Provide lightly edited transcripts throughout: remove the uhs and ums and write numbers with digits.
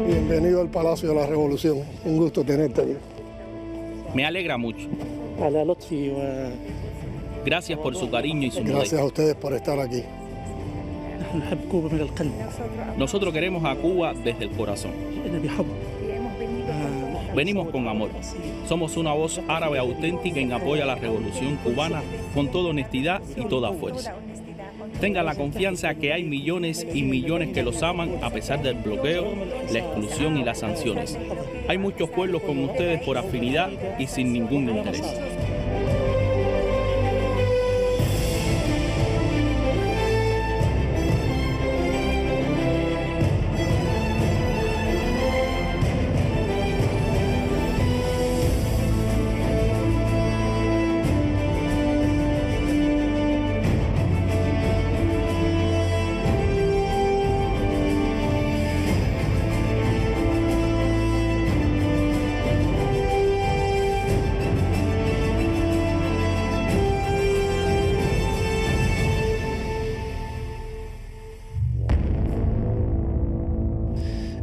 Bienvenido al Palacio de la Revolución. Un gusto tenerte aquí. Me alegra mucho. Gracias por su cariño y su modestia. Gracias a ustedes por estar aquí. Nosotros queremos a Cuba desde el corazón. Venimos con amor. Somos una voz árabe auténtica en apoyo a la revolución cubana con toda honestidad y toda fuerza. Tenga la confianza que hay millones y millones que los aman a pesar del bloqueo, la exclusión y las sanciones. Hay muchos pueblos con ustedes por afinidad y sin ningún interés.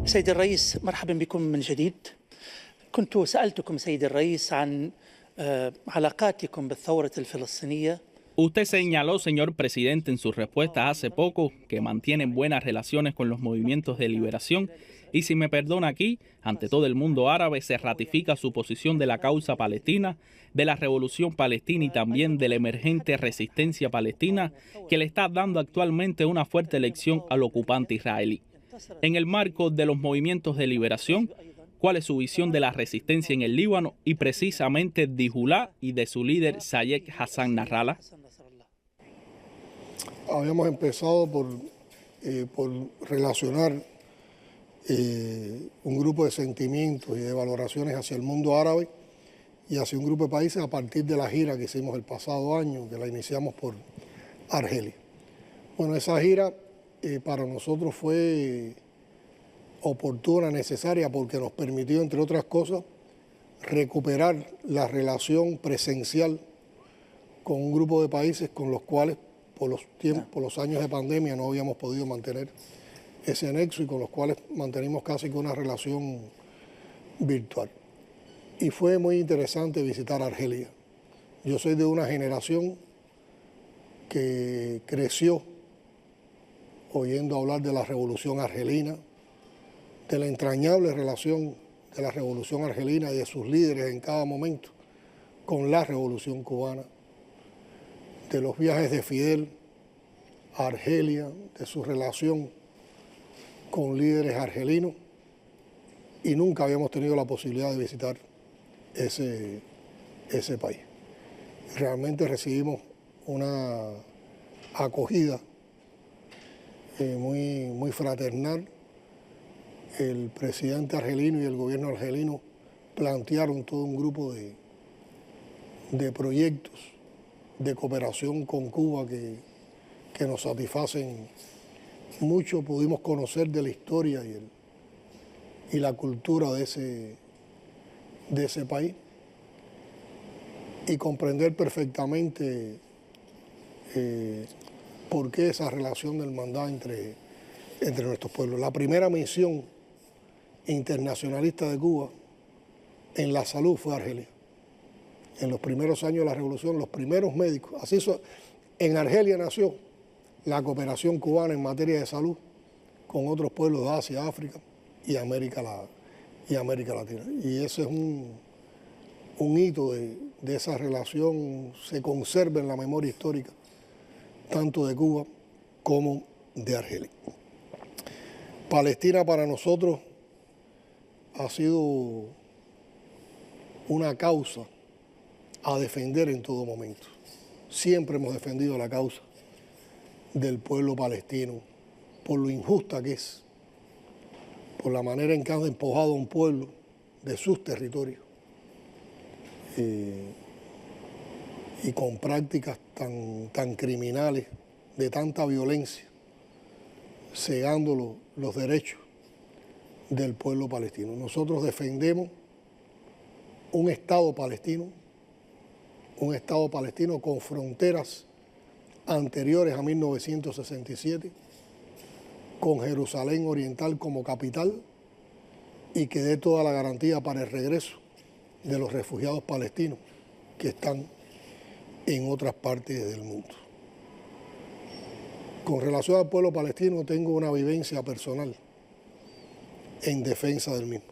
سيد الرئيس مرحبا بكم من جديد. كنت سألتكم سيد الرئيس عن علاقاتكم بالثورة الفلسطينية. Usted señaló, señor presidente, en su respuesta hace poco que mantienen buenas relaciones con los movimientos de liberación y, si me perdona aquí, ante todo el mundo árabe, se ratifica su posición de la causa palestina, de la revolución palestina y también de la emergente resistencia palestina que le está dando actualmente una fuerte lección al ocupante israelí. En el marco de los movimientos de liberación, ¿cuál es su visión de la resistencia en el Líbano y precisamente de Hezbollah y de su líder Sayed Hassan Nasrallah? Habíamos empezado por relacionar un grupo de sentimientos y de valoraciones hacia el mundo árabe y hacia un grupo de países a partir de la gira que hicimos el pasado año, que la iniciamos por Argelia. Bueno, esa gira para nosotros fue oportuna, necesaria, porque nos permitió, entre otras cosas, recuperar la relación presencial con un grupo de países con los cuales por los años de pandemia no habíamos podido mantener ese nexo y con los cuales mantenimos casi que una relación virtual. Y fue muy interesante visitar Argelia. Yo soy de una generación que creció oyendo hablar de la revolución argelina, de la entrañable relación de la revolución argelina y de sus líderes en cada momento con la revolución cubana, de los viajes de Fidel a Argelia, de su relación con líderes argelinos, y nunca habíamos tenido la posibilidad de visitar ese país. Realmente recibimos una acogida muy fraternal. El presidente argelino y el gobierno argelino plantearon todo un grupo de proyectos de cooperación con Cuba que nos satisfacen mucho. Pudimos conocer de la historia y la cultura de ese país y comprender perfectamente por qué esa relación de hermandad entre nuestros pueblos. La primera misión internacionalista de Cuba en la salud fue Argelia. En los primeros años de la revolución, los primeros médicos, en Argelia nació la cooperación cubana en materia de salud con otros pueblos de Asia, África y América Latina. Y ese es un hito de esa relación, se conserva en la memoria histórica tanto de Cuba como de Argelia. Palestina para nosotros ha sido una causa a defender en todo momento. Siempre hemos defendido la causa del pueblo palestino por lo injusta que es, por la manera en que han despojado a un pueblo de sus territorios y con prácticas tan criminales, de tanta violencia, cegando los derechos del pueblo palestino. Nosotros defendemos un Estado palestino un Estado palestino con fronteras anteriores a 1967, con Jerusalén Oriental como capital y que dé toda la garantía para el regreso de los refugiados palestinos que están en otras partes del mundo. Con relación al pueblo palestino, tengo una vivencia personal en defensa del mismo.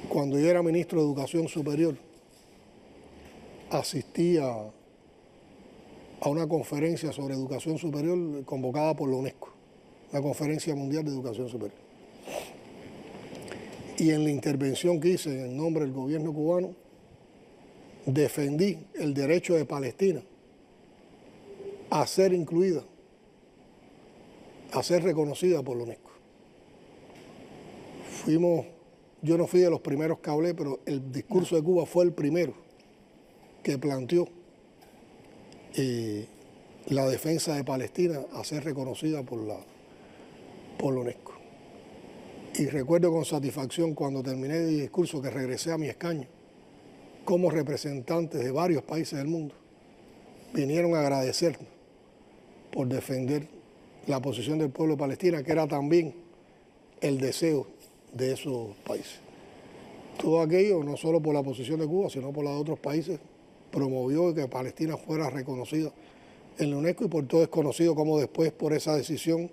Cuando yo era ministro de Educación Superior, asistí a una conferencia sobre educación superior convocada por la UNESCO, la Conferencia Mundial de Educación Superior. Y en la intervención que hice en nombre del gobierno cubano, defendí el derecho de Palestina a ser incluida, a ser reconocida por la UNESCO. Yo no fui de los primeros que hablé, pero el discurso de Cuba fue el primero que planteó la defensa de Palestina a ser reconocida por la UNESCO. Y recuerdo con satisfacción cuando terminé mi discurso que regresé a mi escaño, como representantes de varios países del mundo vinieron a agradecernos por defender la posición del pueblo de Palestina, que era también el deseo de esos países. Todo aquello, no solo por la posición de Cuba, sino por la de otros países, promovió que Palestina fuera reconocida en la UNESCO, y por todo es conocido como después, por esa decisión,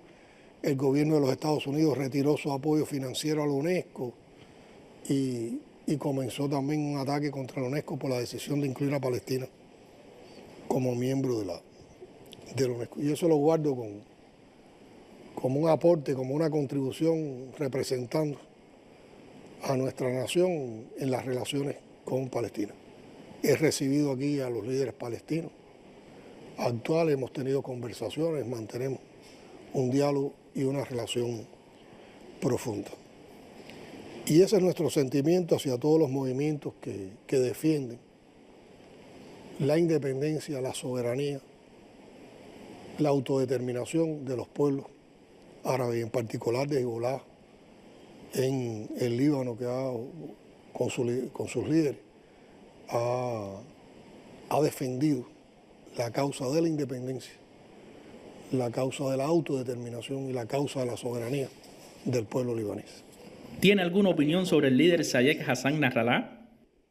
el gobierno de los Estados Unidos retiró su apoyo financiero a la UNESCO y comenzó también un ataque contra la UNESCO por la decisión de incluir a Palestina como miembro de la UNESCO. Y eso lo guardo como un aporte, como una contribución representando a nuestra nación en las relaciones con Palestina. He recibido aquí a los líderes palestinos actuales, hemos tenido conversaciones, mantenemos un diálogo y una relación profunda. Y ese es nuestro sentimiento hacia todos los movimientos que defienden la independencia, la soberanía, la autodeterminación de los pueblos árabes, en particular de Hezbolá en el Líbano, que con sus líderes ha defendido la causa de la independencia, la causa de la autodeterminación y la causa de la soberanía del pueblo libanés. ¿Tiene alguna opinión sobre el líder Zayed Hassan Nasrallah?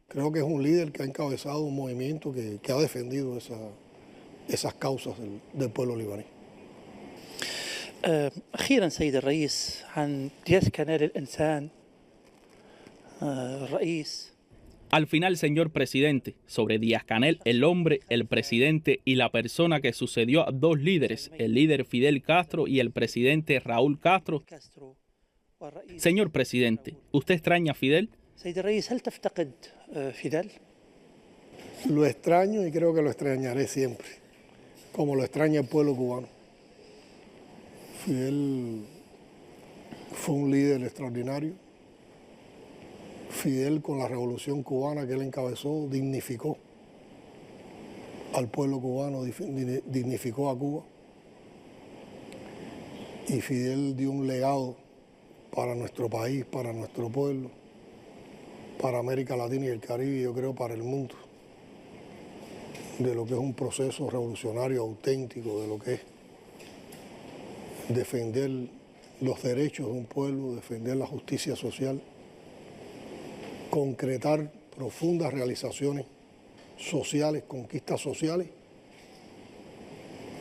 Creo que es un líder que ha encabezado un movimiento que ha defendido esas causas del pueblo libanés. أخيرا سيد الرئيس عن دياز كانال الإنسان الرئيس. Al final, señor presidente, sobre Díaz-Canel, el hombre, el presidente y la persona que sucedió a dos líderes, el líder Fidel Castro y el presidente Raúl Castro. Señor presidente, ¿usted extraña a Fidel? سيد الرئيس هل تفتقد فيدال؟ Lo extraño y creo que lo extrañaré siempre, como lo extraña el pueblo cubano. Fidel fue un líder extraordinario. Fidel, con la revolución cubana que él encabezó, dignificó al pueblo cubano, dignificó a Cuba. Y Fidel dio un legado para nuestro país, para nuestro pueblo, para América Latina y el Caribe, y yo creo para el mundo, de lo que es un proceso revolucionario auténtico, de lo que es defender los derechos de un pueblo, defender la justicia social, concretar profundas realizaciones sociales, conquistas sociales,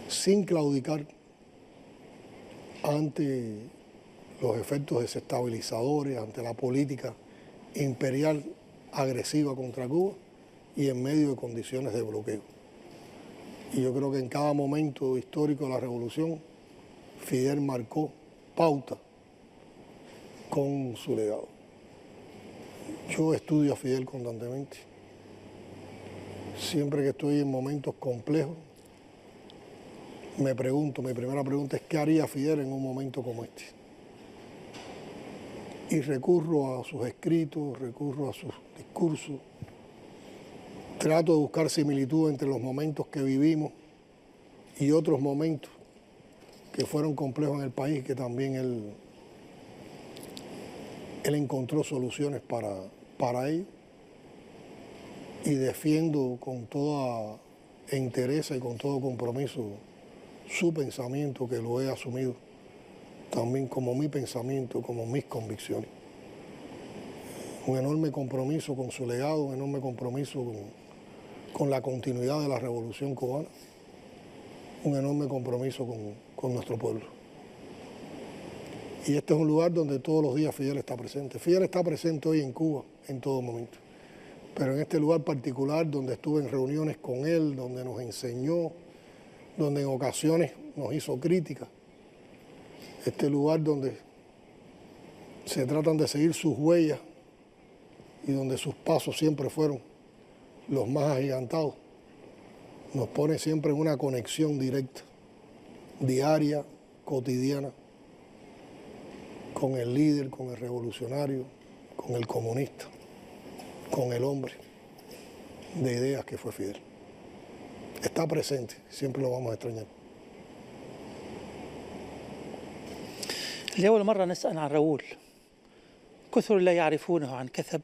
sin claudicar ante los efectos desestabilizadores, ante la política imperial agresiva contra Cuba y en medio de condiciones de bloqueo. Y yo creo que en cada momento histórico de la revolución, Fidel marcó pauta con su legado. Yo estudio a Fidel constantemente. Siempre que estoy en momentos complejos, mi primera pregunta es ¿qué haría Fidel en un momento como este? Y recurro a sus escritos, recurro a sus discursos, trato de buscar similitud entre los momentos que vivimos y otros momentos que fueron complejos en el país, que también él encontró soluciones para ello. y defiendo con toda entereza y con todo compromiso su pensamiento, que lo he asumido también como mi pensamiento, como mis convicciones. Un enorme compromiso con su legado, un enorme compromiso con la continuidad de la Revolución Cubana, un enorme compromiso con nuestro pueblo. Y este es un lugar donde todos los días Fidel está presente. Fidel está presente hoy en Cuba en todo momento, pero en este lugar particular donde estuve en reuniones con él, donde nos enseñó, donde en ocasiones nos hizo críticas, este lugar donde se tratan de seguir sus huellas y donde sus pasos siempre fueron los más agigantados, nos pone siempre en una conexión directa, diaria, cotidiana, con el líder, con el revolucionario, con el comunista, con el hombre de ideas que fue Fidel. Está presente, siempre lo vamos a extrañar. لأول مرة نسأل عن راؤول. كثر لا يعرفونه عن كثب.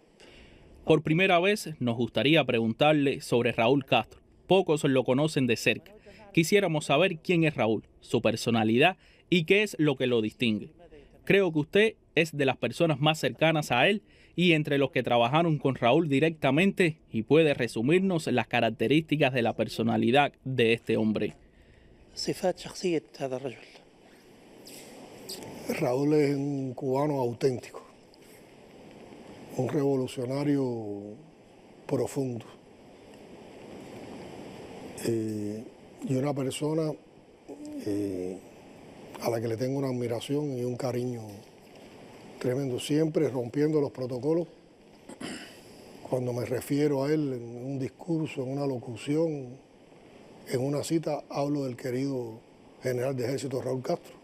Por primera vez nos gustaría preguntarle sobre Raúl Castro. Pocos lo conocen de cerca. Quisiéramos saber quién es Raúl, su personalidad y qué es lo que lo distingue. Creo que usted es de las personas más cercanas a él y entre los que trabajaron con Raúl directamente y puede resumirnos las características de la personalidad de este hombre. صفات شخصية هذا الرجل. Raúl es un cubano auténtico, un revolucionario profundo y una persona a la que le tengo una admiración y un cariño tremendo, siempre rompiendo los protocolos. Cuando me refiero a él en un discurso, en una locución, en una cita, hablo del querido general de ejército Raúl Castro,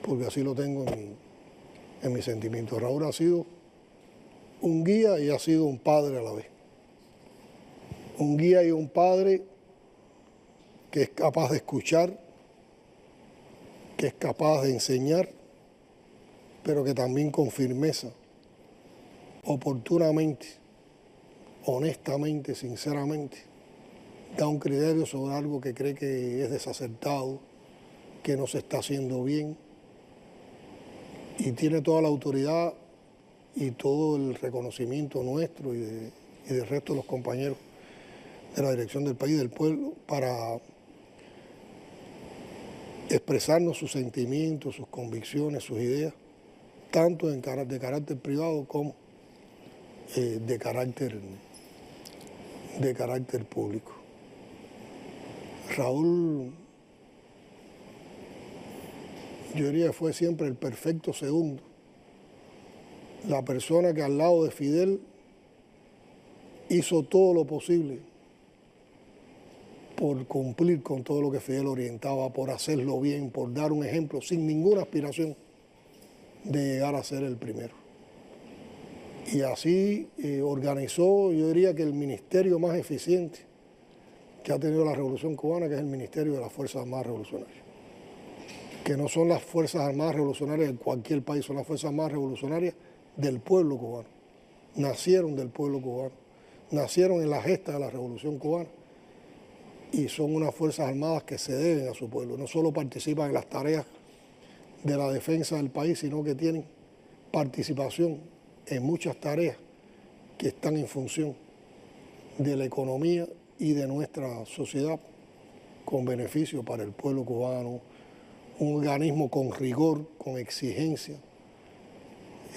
porque así lo tengo en mi sentimiento. Raúl ha sido un guía y ha sido un padre a la vez. Un guía y un padre que es capaz de escuchar, que es capaz de enseñar, pero que también con firmeza, oportunamente, honestamente, sinceramente, da un criterio sobre algo que cree que es desacertado, que no se está haciendo bien, y tiene toda la autoridad y todo el reconocimiento nuestro y del resto de los compañeros de la dirección del país, del pueblo, para expresarnos sus sentimientos, sus convicciones, sus ideas, tanto de carácter privado como de carácter público. Raúl, yo diría que fue siempre el perfecto segundo, la persona que al lado de Fidel hizo todo lo posible por cumplir con todo lo que Fidel orientaba, por hacerlo bien, por dar un ejemplo, sin ninguna aspiración de llegar a ser el primero. Y así organizó, yo diría que el ministerio más eficiente que ha tenido la Revolución Cubana, que es el Ministerio de las Fuerzas Armadas Revolucionarias. Que no son las Fuerzas Armadas Revolucionarias de cualquier país, son las Fuerzas Armadas Revolucionarias del pueblo cubano. Nacieron del pueblo cubano, nacieron en la gesta de la Revolución Cubana y son unas Fuerzas Armadas que se deben a su pueblo. No solo participan en las tareas de la defensa del país, sino que tienen participación en muchas tareas que están en función de la economía y de nuestra sociedad con beneficio para el pueblo cubano, un organismo con rigor, con exigencia,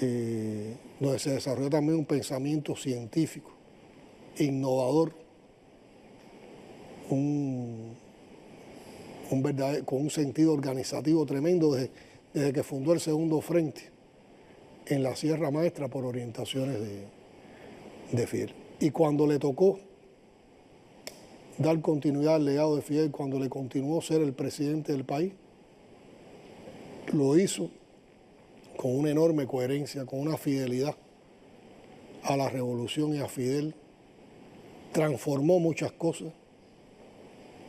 donde se desarrolla también un pensamiento científico, innovador, con un sentido organizativo tremendo desde que fundó el Segundo Frente en la Sierra Maestra por orientaciones de Fidel. Y cuando le tocó dar continuidad al legado de Fidel, cuando le continuó ser el presidente del país, lo hizo con una enorme coherencia, con una fidelidad a la revolución y a Fidel, transformó muchas cosas,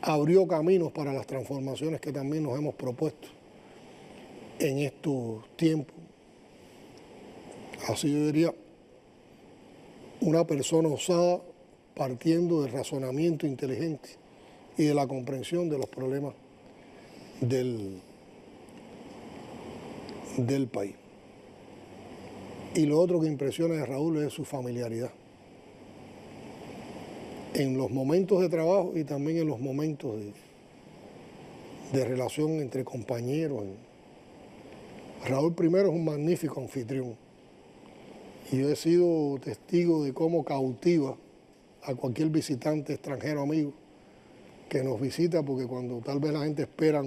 abrió caminos para las transformaciones que también nos hemos propuesto en estos tiempos. Así yo diría, una persona osada, partiendo del razonamiento inteligente y de la comprensión de los problemas del país. Y lo otro que impresiona de Raúl es su familiaridad. En los momentos de trabajo y también en los momentos de relación entre compañeros. Raúl primero es un magnífico anfitrión. Y yo he sido testigo de cómo cautiva a cualquier visitante extranjero amigo que nos visita, porque cuando tal vez la gente espera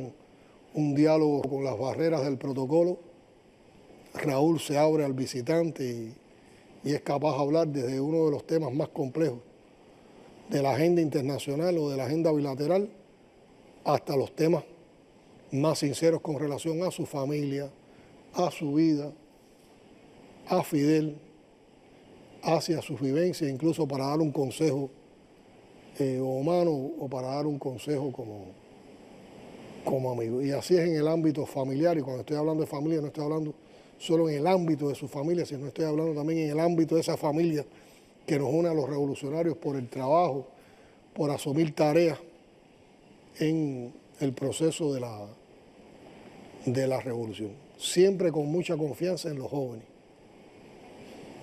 un diálogo con las barreras del protocolo, Raúl se abre al visitante y es capaz de hablar desde uno de los temas más complejos de la agenda internacional o de la agenda bilateral hasta los temas más sinceros con relación a su familia, a su vida, a Fidel, hacia sus vivencias, incluso para dar un consejo humano o para dar un consejo como amigo. Y así es en el ámbito familiar, y cuando estoy hablando de familia no estoy hablando solo en el ámbito de su familia, sino estoy hablando también en el ámbito de esa familia que nos une a los revolucionarios por el trabajo, por asumir tareas en el proceso de la revolución. Siempre con mucha confianza en los jóvenes,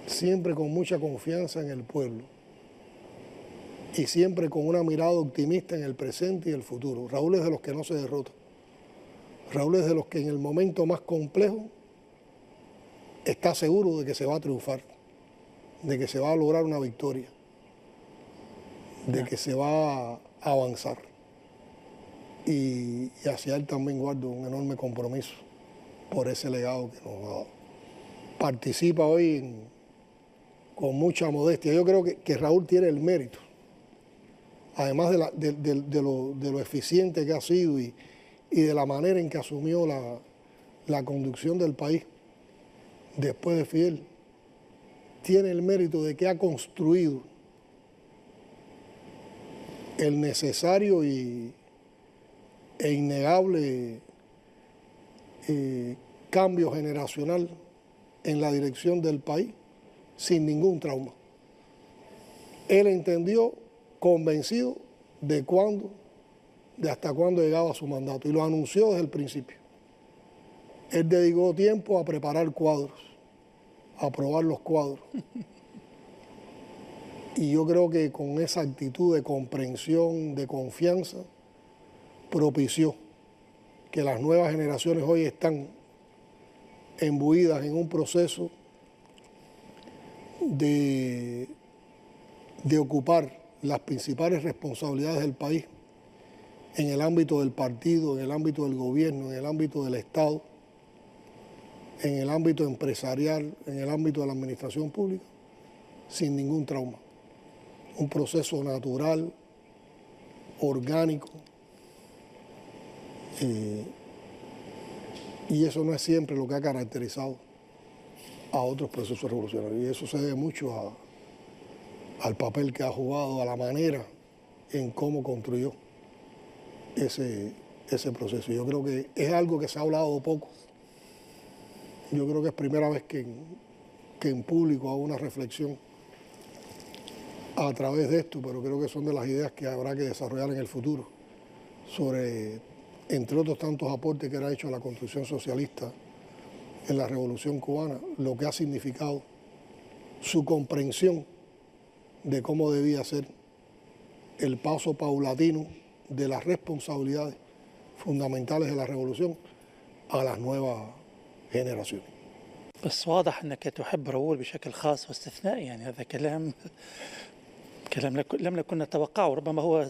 siempre con mucha confianza en el pueblo y siempre con una mirada optimista en el presente y el futuro. Raúl es de los que no se derrota. Raúl es de los que en el momento más complejo está seguro de que se va a triunfar, de que se va a lograr una victoria, de que se va a avanzar. Y hacia él también guardo un enorme compromiso por ese legado que nos ha dado. Participa hoy con mucha modestia. Yo creo que Raúl tiene el mérito, además de lo eficiente que ha sido y de la manera en que asumió la conducción del país después de Fidel, tiene el mérito de que ha construido el necesario e innegable cambio generacional en la dirección del país sin ningún trauma. Él entendió, convencido de hasta cuándo llegaba su mandato, y lo anunció desde el principio. Él dedicó tiempo a preparar cuadros, a aprobar los cuadros. Y yo creo que con esa actitud de comprensión, de confianza, propició que las nuevas generaciones hoy están embuidas en un proceso de ocupar las principales responsabilidades del país en el ámbito del partido, en el ámbito del gobierno, en el ámbito del Estado, en el ámbito empresarial, en el ámbito de la administración pública, sin ningún trauma. Un proceso natural, orgánico, y eso no es siempre lo que ha caracterizado a otros procesos revolucionarios. Y eso se debe mucho al papel que ha jugado, a la manera en cómo construyó ese proceso. Yo creo que es algo que se ha hablado poco. Yo creo que es primera vez que en público hago una reflexión a través de esto, pero creo que son de las ideas que habrá que desarrollar en el futuro sobre, entre otros tantos aportes que era hecho a la construcción socialista en la Revolución Cubana, lo que ha significado su comprensión de cómo debía ser el paso paulatino de las responsabilidades fundamentales de la revolución a las nuevas generaciones. بس واضح أنك تحب راؤول بشكل خاص واستثنائي، يعني هذا كلام لم نكن نتوقعه. ربما هو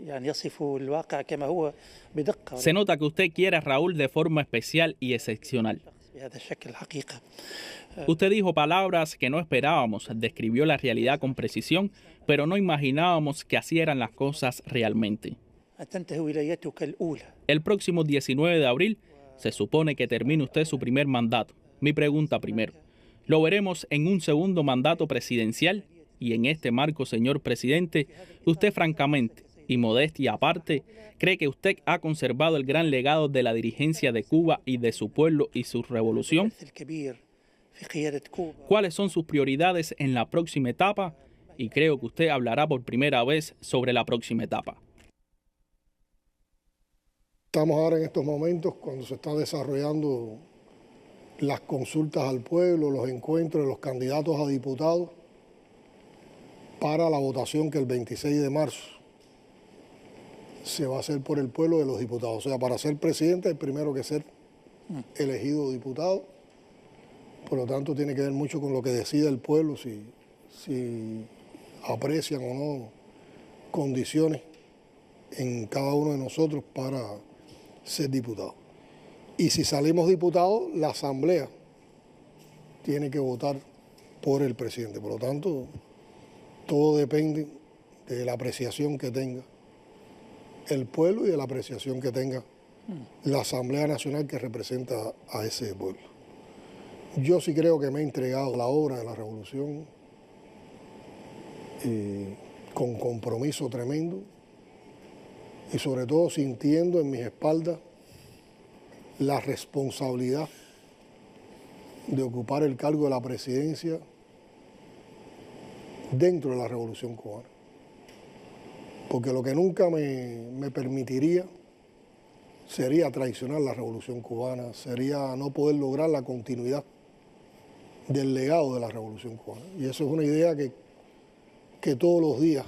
يعني يصف الواقع كما هو بدقة. Se nota que usted quiere a Raúl de forma especial y excepcional. بهذا الشكل حقيقة. Usted dijo palabras que no esperábamos, describió la realidad con precisión, pero no imaginábamos que así eran las cosas realmente. تنتهي ولايتك الأولى. El próximo 19 de abril se supone que termine usted su primer mandato. Mi pregunta primero, ¿lo veremos en un segundo mandato presidencial? Y en este marco, señor presidente, usted francamente, y modestia aparte, ¿cree que usted ha conservado el gran legado de la dirigencia de Cuba y de su pueblo y su revolución? ¿Cuáles son sus prioridades en la próxima etapa? y creo que usted hablará por primera vez sobre la próxima etapa. Estamos ahora en estos momentos cuando se están desarrollando las consultas al pueblo, los encuentros de los candidatos a diputados para la votación que el 26 de marzo se va a hacer por el pueblo de los diputados. O sea, para ser presidente hay primero que ser elegido diputado. Por lo tanto, tiene que ver mucho con lo que decide el pueblo, si aprecian o no condiciones en cada uno de nosotros para ser diputado. Y si salimos diputados, la Asamblea tiene que votar por el presidente. Por lo tanto, todo depende de la apreciación que tenga el pueblo y de la apreciación que tenga la Asamblea Nacional que representa a ese pueblo. Yo sí creo que me he entregado a la obra de la revolución con compromiso tremendo y sobre todo sintiendo en mis espaldas la responsabilidad de ocupar el cargo de la presidencia dentro de la Revolución Cubana. Porque lo que nunca me permitiría sería traicionar la Revolución Cubana, sería no poder lograr la continuidad del legado de la Revolución Cubana. Y eso es una idea que todos los días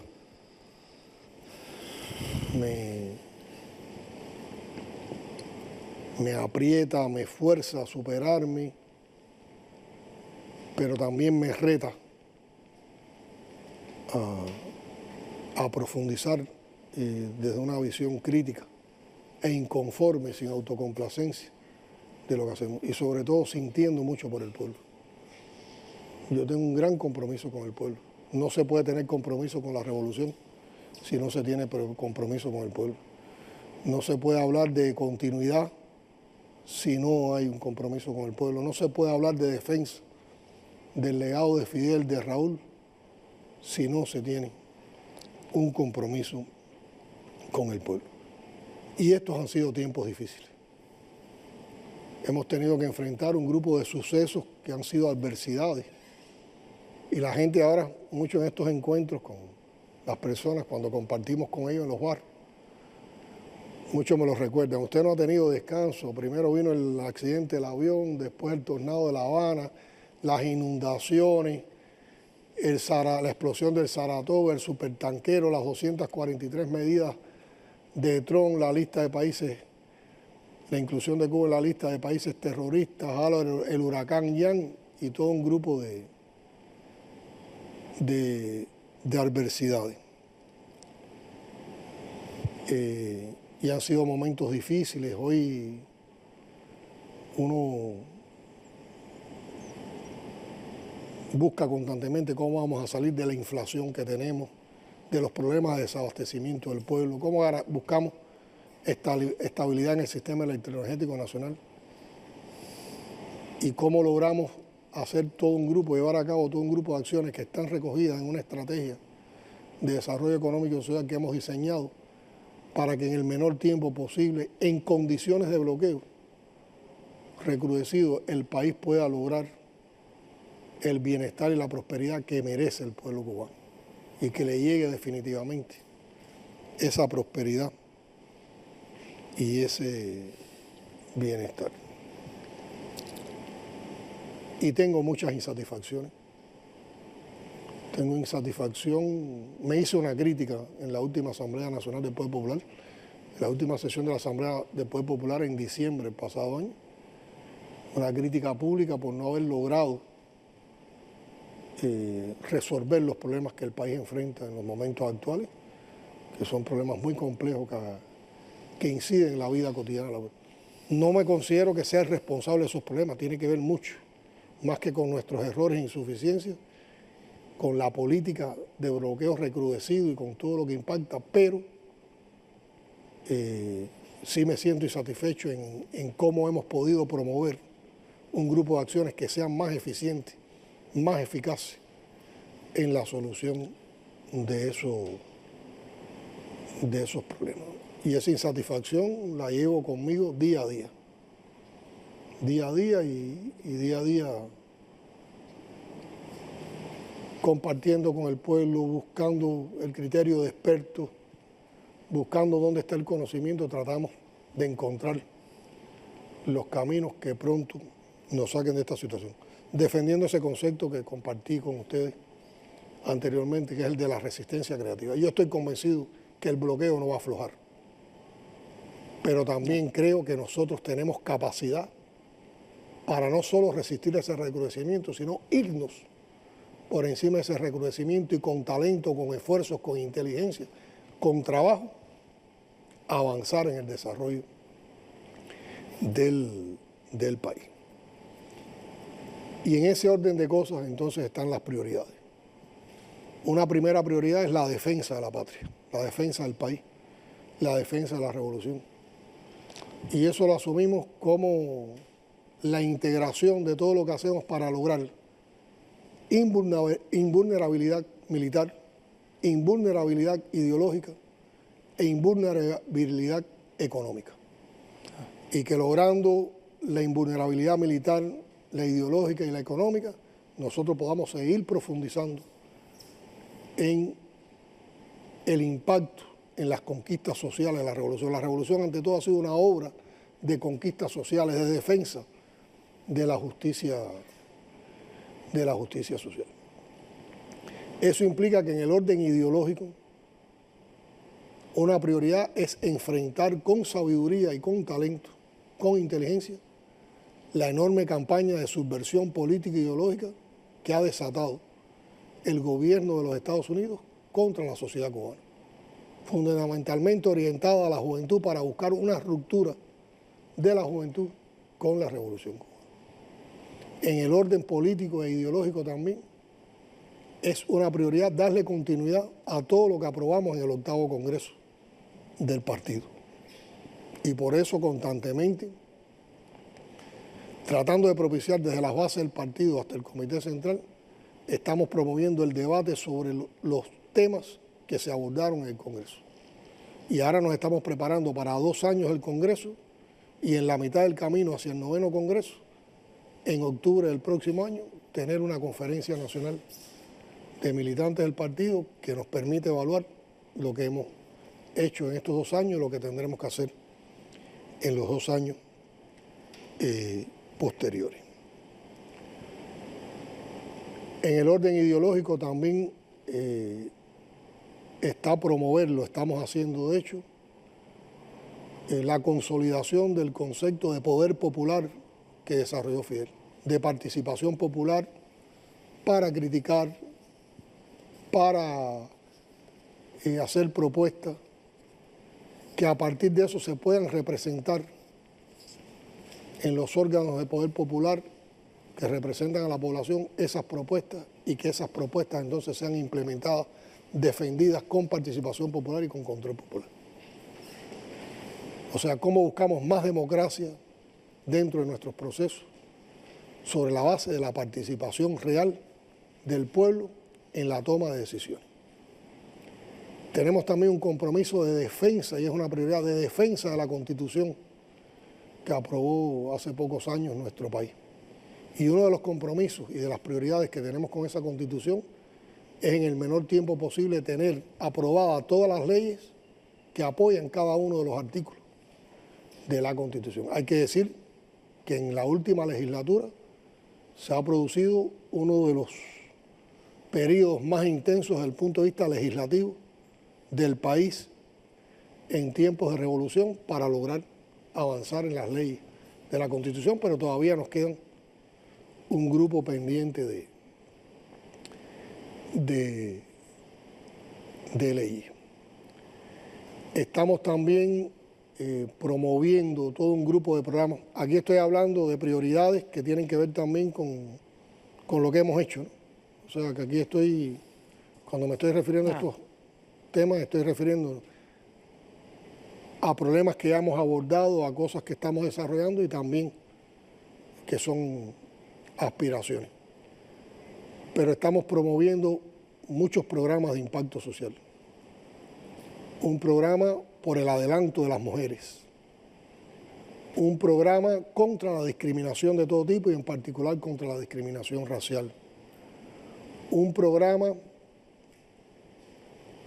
me aprieta, me fuerza a superarme, pero también me reta a profundizar desde una visión crítica e inconforme, sin autocomplacencia, de lo que hacemos. Y sobre todo sintiendo mucho por el pueblo. Yo tengo un gran compromiso con el pueblo. No se puede tener compromiso con la revolución si no se tiene compromiso con el pueblo. No se puede hablar de continuidad si no hay un compromiso con el pueblo. No se puede hablar de defensa del legado de Fidel, de Raúl, si no se tiene un compromiso con el pueblo. Y estos han sido tiempos difíciles. Hemos tenido que enfrentar un grupo de sucesos que han sido adversidades. Y la gente ahora, mucho en estos encuentros con las personas, cuando compartimos con ellos en los barrios, muchos me lo recuerdan. Usted no ha tenido descanso. Primero vino el accidente del avión, después el tornado de La Habana, las inundaciones, la explosión del Saratoga, el supertanquero, las 243 medidas de Trump, la lista de países, la inclusión de Cuba en la lista de países terroristas, ahora el huracán Ian y todo un grupo de adversidades. Y han sido momentos difíciles. Hoy uno busca constantemente cómo vamos a salir de la inflación que tenemos, de los problemas de desabastecimiento del pueblo, cómo buscamos estabilidad en el sistema electroenergético nacional y cómo logramos hacer todo un grupo, llevar a cabo todo un grupo de acciones que están recogidas en una estrategia de desarrollo económico y social que hemos diseñado para que en el menor tiempo posible, en condiciones de bloqueo recrudecido, el país pueda lograr el bienestar y la prosperidad que merece el pueblo cubano y que le llegue definitivamente esa prosperidad y ese bienestar. Y tengo muchas insatisfacciones. Tengo insatisfacción. Me hice una crítica en la última Asamblea Nacional del Poder Popular, en la última sesión de la Asamblea del Poder Popular en diciembre del pasado año. Una crítica pública por no haber logrado resolver los problemas que el país enfrenta en los momentos actuales, que son problemas muy complejos que inciden en la vida cotidiana. No me considero que sea el responsable de esos problemas, tiene que ver mucho, más que con nuestros errores e insuficiencias, con la política de bloqueo recrudecido y con todo lo que impacta, pero sí me siento insatisfecho en cómo hemos podido promover un grupo de acciones que sean más eficientes, más eficaces en la solución de esos problemas. Y esa insatisfacción la llevo conmigo día a día. Día a día y día a día compartiendo con el pueblo, buscando el criterio de expertos, buscando dónde está el conocimiento, tratamos de encontrar los caminos que pronto nos saquen de esta situación, defendiendo ese concepto que compartí con ustedes anteriormente, que es el de la resistencia creativa. Yo estoy convencido que el bloqueo no va a aflojar, pero también creo que nosotros tenemos capacidad para no solo resistir ese recrudecimiento, sino irnos por encima de ese recrudecimiento y con talento, con esfuerzos, con inteligencia, con trabajo, avanzar en el desarrollo del país. Y en ese orden de cosas entonces están las prioridades. Una primera prioridad es la defensa de la patria, la defensa del país, la defensa de la revolución. Y eso lo asumimos como la integración de todo lo que hacemos para lograr invulnerabilidad militar, invulnerabilidad ideológica e invulnerabilidad económica. Y que logrando la invulnerabilidad militar, la ideológica y la económica, nosotros podamos seguir profundizando en el impacto en las conquistas sociales de la revolución. La revolución ante todo ha sido una obra de conquistas sociales, de defensa de la justicia social. Eso implica que en el orden ideológico una prioridad es enfrentar con sabiduría y con talento, con inteligencia, la enorme campaña de subversión política e ideológica que ha desatado el gobierno de los Estados Unidos contra la sociedad cubana, fundamentalmente orientada a la juventud para buscar una ruptura de la juventud con la revolución cubana. En el orden político e ideológico también es una prioridad darle continuidad a todo lo que aprobamos en el 8º Congreso del partido. Y por eso constantemente, tratando de propiciar desde las bases del partido hasta el Comité Central, estamos promoviendo el debate sobre los temas que se abordaron en el Congreso. Y ahora nos estamos preparando para 2 años del Congreso y en la mitad del camino hacia el 9º Congreso, en octubre del próximo año, tener una conferencia nacional de militantes del partido que nos permite evaluar lo que hemos hecho en estos 2 años y lo que tendremos que hacer en los 2 años posteriores. En el orden ideológico también está promoverlo, estamos haciendo de hecho, la consolidación del concepto de poder popular que desarrolló Fidel, de participación popular para criticar, para hacer propuestas que a partir de eso se puedan representar en los órganos de poder popular que representan a la población esas propuestas y que esas propuestas entonces sean implementadas, defendidas con participación popular y con control popular. O sea, cómo buscamos más democracia dentro de nuestros procesos sobre la base de la participación real del pueblo en la toma de decisiones. Tenemos también un compromiso de defensa, y es una prioridad de defensa de la Constitución que aprobó hace pocos años nuestro país. Y uno de los compromisos y de las prioridades que tenemos con esa Constitución es en el menor tiempo posible tener aprobadas todas las leyes que apoyan cada uno de los artículos de la Constitución. Hay que decir que en la última legislatura se ha producido uno de los periodos más intensos desde el punto de vista legislativo del país en tiempos de revolución para lograr avanzar en las leyes de la Constitución, pero todavía nos quedan un grupo pendiente de leyes. Estamos también promoviendo todo un grupo de programas. Aquí estoy hablando de prioridades que tienen que ver también con lo que hemos hecho, ¿no? O sea, que aquí estoy, cuando me estoy refiriendo a estos temas, estoy refiriendo a problemas que ya hemos abordado, a cosas que estamos desarrollando y también que son aspiraciones. Pero estamos promoviendo muchos programas de impacto social. Un programa por el adelanto de las mujeres. Un programa contra la discriminación de todo tipo y en particular contra la discriminación racial. un programa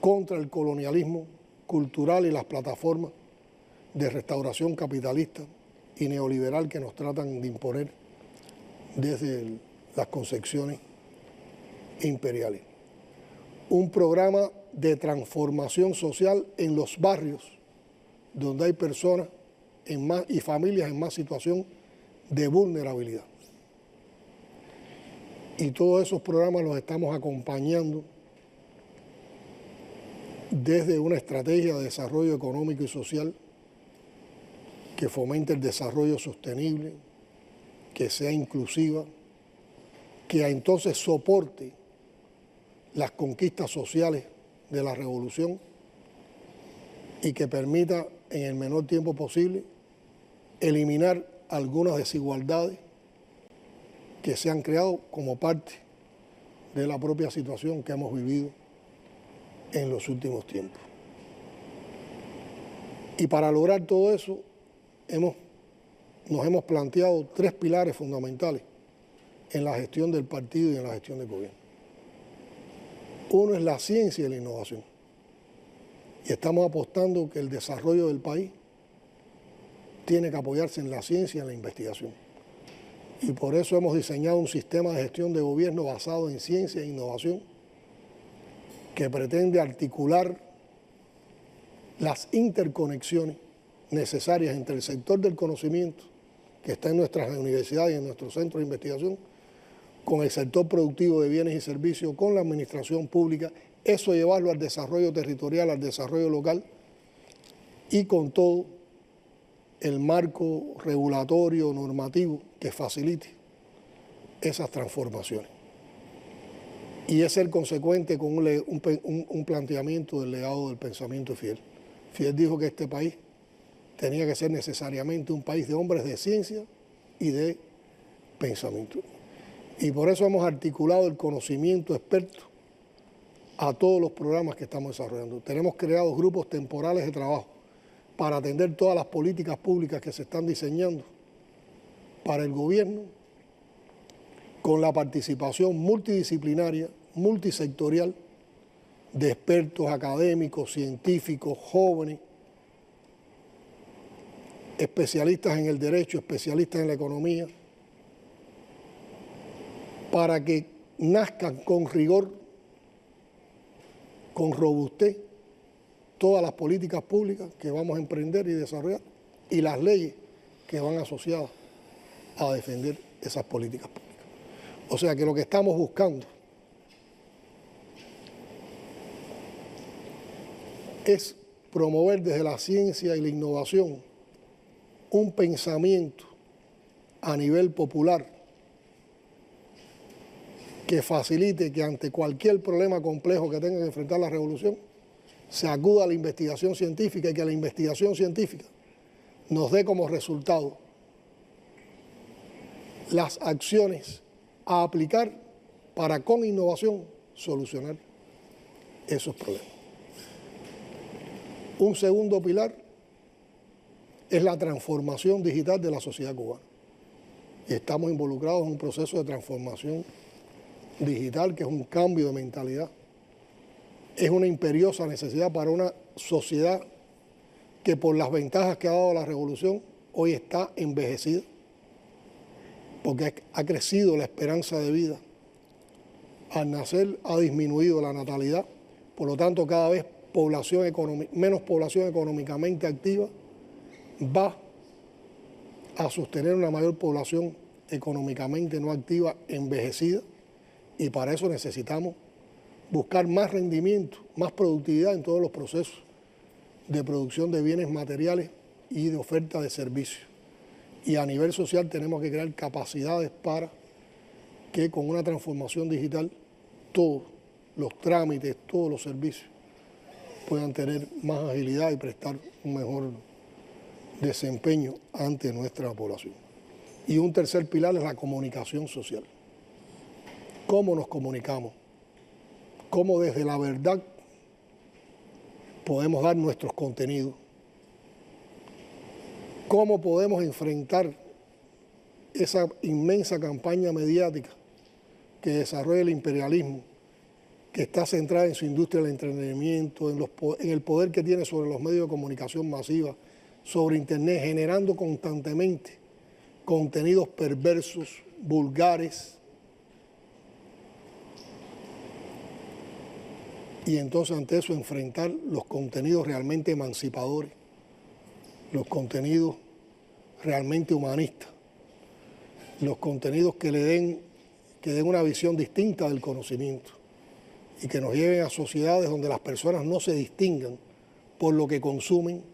contra el colonialismo cultural y las plataformas de restauración capitalista y neoliberal que nos tratan de imponer desde las concepciones imperiales. Un programa de transformación social en los barrios donde hay personas y familias en más situación de vulnerabilidad. Y todos esos programas los estamos acompañando desde una estrategia de desarrollo económico y social que fomente el desarrollo sostenible, que sea inclusiva, que entonces soporte las conquistas sociales de la revolución y que permita en el menor tiempo posible eliminar algunas desigualdades que se han creado como parte de la propia situación que hemos vivido en los últimos tiempos. Y para lograr todo eso nos hemos planteado 3 pilares fundamentales en la gestión del partido y en la gestión del gobierno. Uno es la ciencia y la innovación. Y estamos apostando que el desarrollo del país tiene que apoyarse en la ciencia y en la investigación. Y por eso hemos diseñado un sistema de gestión de gobierno basado en ciencia e innovación que pretende articular las interconexiones necesarias entre el sector del conocimiento que está en nuestras universidades y en nuestros centros de investigación, con el sector productivo de bienes y servicios, con la administración pública, eso llevarlo al desarrollo territorial, al desarrollo local y con todo el marco regulatorio, normativo que facilite esas transformaciones. Y es ser consecuente con un planteamiento del legado del pensamiento de Fidel. Fidel dijo que este país tenía que ser necesariamente un país de hombres de ciencia y de pensamiento. Y por eso hemos articulado el conocimiento experto a todos los programas que estamos desarrollando. Tenemos creados grupos temporales de trabajo para atender todas las políticas públicas que se están diseñando para el gobierno, con la participación multidisciplinaria, multisectorial, de expertos académicos, científicos, jóvenes, especialistas en el derecho, especialistas en la economía, para que nazcan con rigor, con robustez, todas las políticas públicas que vamos a emprender y desarrollar y las leyes que van asociadas a defender esas políticas públicas. O sea que lo que estamos buscando es promover desde la ciencia y la innovación un pensamiento a nivel popular que facilite que ante cualquier problema complejo que tenga que enfrentar la revolución, se acuda a la investigación científica y que la investigación científica nos dé como resultado las acciones a aplicar para con innovación solucionar esos problemas. Un segundo pilar es la transformación digital de la sociedad cubana. Y estamos involucrados en un proceso de transformación digital que es un cambio de mentalidad. Es una imperiosa necesidad para una sociedad que por las ventajas que ha dado la revolución hoy está envejecida, porque ha crecido la esperanza de vida. Al nacer ha disminuido la natalidad, por lo tanto cada vez menos población económicamente activa va a sostener una mayor población económicamente no activa envejecida, y para eso necesitamos buscar más rendimiento, más productividad en todos los procesos de producción de bienes materiales y de oferta de servicios. Y a nivel social tenemos que crear capacidades para que con una transformación digital todos los trámites, todos los servicios puedan tener más agilidad y prestar un mejor desempeño ante nuestra población. Y un tercer pilar es la comunicación social. ¿Cómo nos comunicamos? ¿Cómo desde la verdad podemos dar nuestros contenidos? ¿Cómo podemos enfrentar esa inmensa campaña mediática que desarrolla el imperialismo que está centrada en su industria del entretenimiento, en el poder que tiene sobre los medios de comunicación masiva, sobre Internet, generando constantemente contenidos perversos, vulgares. Y entonces ante eso enfrentar los contenidos realmente emancipadores, los contenidos realmente humanistas, los contenidos que den una visión distinta del conocimiento y que nos lleven a sociedades donde las personas no se distingan por lo que consumen,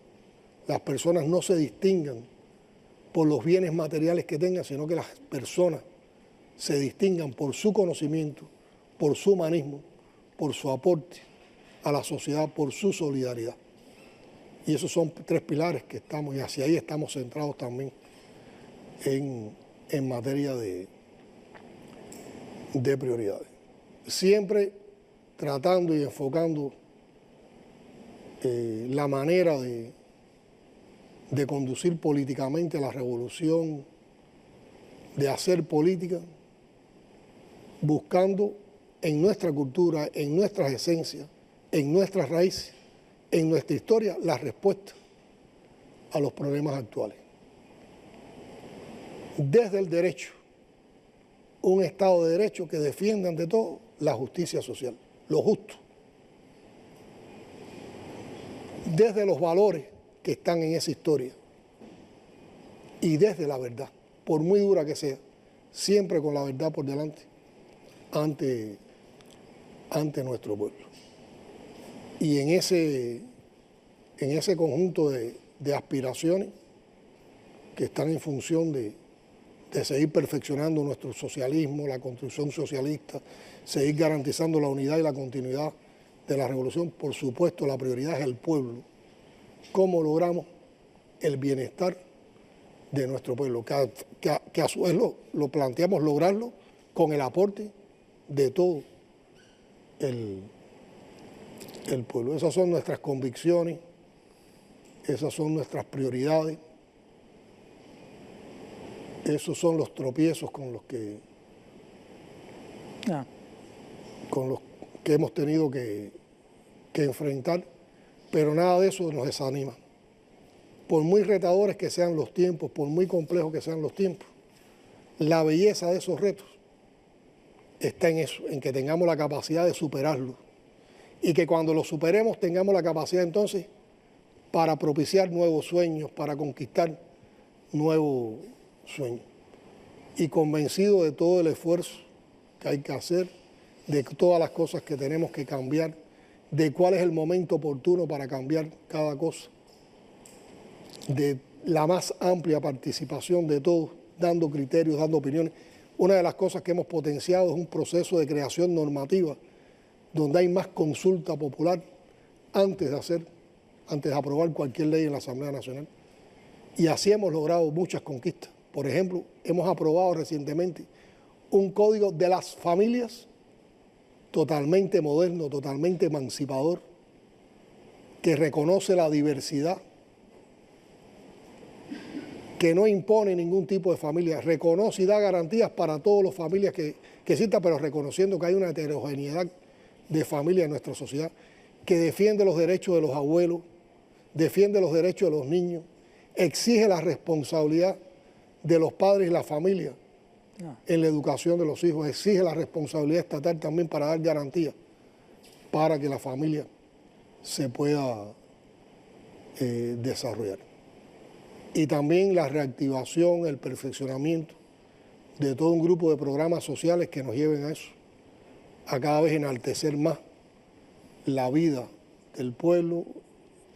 las personas no se distingan por los bienes materiales que tengan, sino que las personas se distingan por su conocimiento, por su humanismo, por su aporte a la sociedad, por su solidaridad. Y esos son 3 pilares que estamos, y hacia ahí estamos centrados también en materia de prioridades. Siempre tratando y enfocando la manera de conducir políticamente la revolución, de hacer política, buscando en nuestra cultura, en nuestras esencias, en nuestras raíces, en nuestra historia, la respuesta a los problemas actuales. Desde el derecho, un Estado de Derecho que defienda ante todo la justicia social, lo justo. Desde los valores que están en esa historia y desde la verdad, por muy dura que sea, siempre con la verdad por delante ante nuestro pueblo. Y en ese conjunto de aspiraciones que están en función de seguir perfeccionando nuestro socialismo, la construcción socialista, seguir garantizando la unidad y la continuidad de la revolución, por supuesto la prioridad es el pueblo. ¿Cómo logramos el bienestar de nuestro pueblo? Que a su vez lo planteamos lograrlo con el aporte de todo el pueblo. Esas son nuestras convicciones, esas son nuestras prioridades, esos son los tropiezos con los que hemos tenido que enfrentar, pero nada de eso nos desanima. Por muy retadores que sean los tiempos, por muy complejos que sean los tiempos, la belleza de esos retos está en eso, en que tengamos la capacidad de superarlos y que cuando los superemos tengamos la capacidad entonces para propiciar nuevos sueños, para conquistar nuevos sueños. Y convencido de todo el esfuerzo que hay que hacer, de todas las cosas que tenemos que cambiar, de cuál es el momento oportuno para cambiar cada cosa, de la más amplia participación de todos, dando criterios, dando opiniones. Una de las cosas que hemos potenciado es un proceso de creación normativa donde hay más consulta popular antes de aprobar cualquier ley en la Asamblea Nacional. Y así hemos logrado muchas conquistas. Por ejemplo, hemos aprobado recientemente un código de las familias totalmente moderno, totalmente emancipador, que reconoce la diversidad, que no impone ningún tipo de familia, reconoce y da garantías para todas las familias que existan, pero reconociendo que hay una heterogeneidad de familias en nuestra sociedad, que defiende los derechos de los abuelos, defiende los derechos de los niños, exige la responsabilidad de los padres y la familia en la educación de los hijos, exige la responsabilidad estatal también para dar garantías para que la familia se pueda desarrollar. Y también la reactivación, el perfeccionamiento de todo un grupo de programas sociales que nos lleven a eso, a cada vez enaltecer más la vida del pueblo,